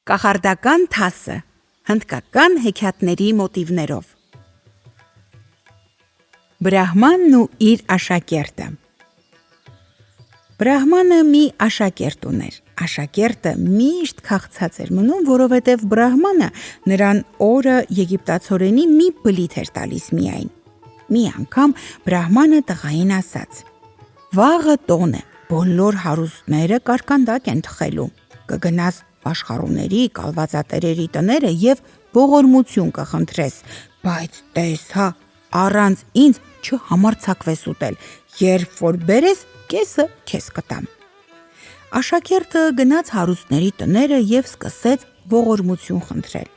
Կախարդական թասը, հնդկական հեքիաթների մոտիվներով։ Բրահմանն ու իր աշակերտը։ Բրահմանը մի աշակերտ ուներ։ Աշակերտը միշտ քաղցած էր մնում, որովհետև Բրահմանը նրան օրը եգիպտացորենի մի բլիթ էր տալիս միայն։ Մի անգամ Բրահմանը տղային ասաց. «Վաղը տոն է, բոլոր հարուստները կարկանդակ են թխելու, կգնաս աշխարհուների, կալվածատերերի տները և ողորմություն կխնդրես, բայց տես հա, առանց ինձ չհամարձակվես ուտել, երբ որ բերես, կեսը քեզ կտամ»։ Աշակերտը գնաց հարուստների տները և սկսեց ողորմություն խնդրել։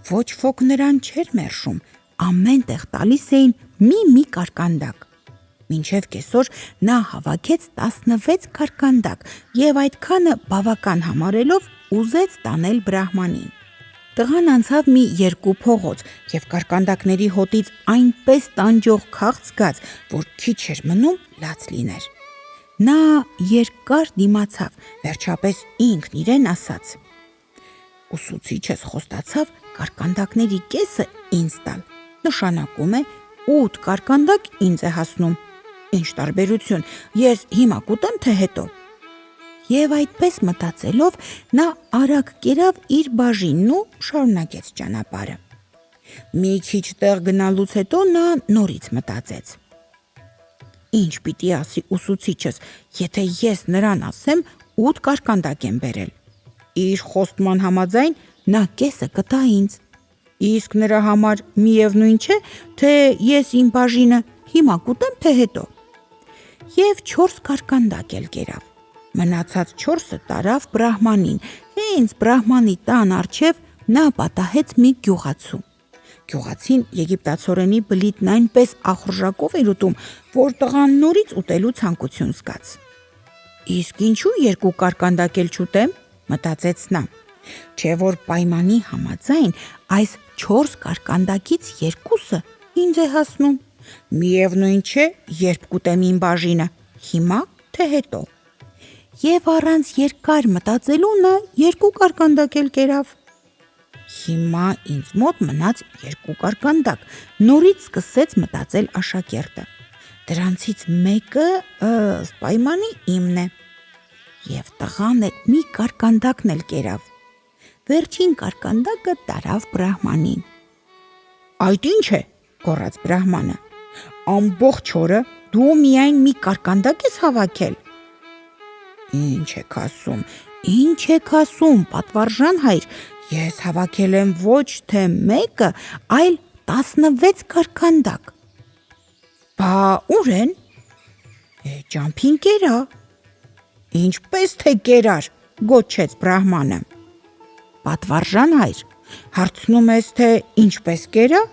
Ոչ ոք նրան չէր մերժում, ամեն տեղ տալիս էին մի կարկանդակ։ Մինչև կեսօր նա հավաքեց 16 կարկանդակ և այդքանը բավական համարելով ուզեց տանել Բրահմանին։ Տղան անցավ մի 2 փողոց և կարկանդակների հոտից այնպես տանջող քաղց զգաց, որ քիչ էր մնում լաց լիներ։ Նա երկար դիմացավ, վերջապես ինքն իրեն ասաց. «Ուսուցիչս խոստացավ կարկանդակների կեսը ինձ տալ, նշանակում է 8 կարկանդակ ինձ է հասնում, ինչ տարբերություն, ես հիմա կուտեմ, թե հետո»։ Եվ այդպես մտածելով նա արագ կերավ իր բաժինն ու շարունակեց ճանապարհը։ Մի քիչ տեղ գնալուց հետո նա նորից մտածեց. «Ինչ պիտի ասի ուսուցիչս, եթե ես նրան ասեմ 8 կարկանդակ եմ բերել։ Իր խոստման համաձայն նա կեսը կտա ինձ, իսկ նրա համար միևնույն չէ, թե ես իմ բաժինը հիմա կուտեմ, թե հետո»։ Եվ 4 կարկանդակ էլ կերավ։ Մնացած 4-ը տարավ Բրահմանին։ Հենց Բրահմանի տան առջև նա պատահեց մի գյուղացու։ Գյուղացին եգիպտացորենի բլիթն այնպես ախորժակով էր ուտում, որ տղան նորից ուտելու ցանկություն զգաց։ «Իսկ ինչու 2 կարկանդակ էլ չուտեմ», մտածեց նա, «չէ որ պայմանի համաձայն այս 4 կարկանդակից 2-ը ինձ է հասնում, միևնույն չէ, երբ կուտեմ իմ բաժինը, հիմա թե հետո»։ Եվ առանց երկար մտածելու նա 2 կարկանդակ էլ կերավ։ «Հիմա ինձ մոտ մնաց 2 կարկանդակ», նորից սկսեց մտածել աշակերտը։ «Դրանցից մեկը ըստ պայմանի իմն է»։ Եվ տղան մի կարկանդակն էլ կերավ։ Վերջին կարկանդակը տարավ Բրահմանին։ «Այդ ինչ է», գոռաց Բրահմանը, «ամբողջ օրը դու միայն մի կարկանդակ ես հավաքել»։ «Ինչ եք ասում, պատվարժան հայր, ես հավաքել եմ ոչ թե մեկը, այլ 16 կարկանդակ»։ «Բա ուր են»։ «Ճամփին կերա»։ «Ինչպես թե կերար», գոչեց Բրահմանը։ «Պատվարժան հայր, հարցնում ես, թե ինչպես կերա»։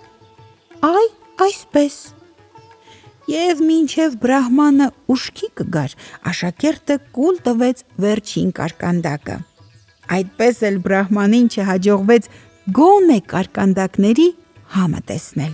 «Այ, այսպես»։ Եվ մինչև Բրահմանը ուշքի կգար, աշակերտը կուլ տվեց վերջին կարկանդակը։ Այդպես էլ Բրահմանին չհաջողվեց գոնե կարկանդակների համը տեսնել։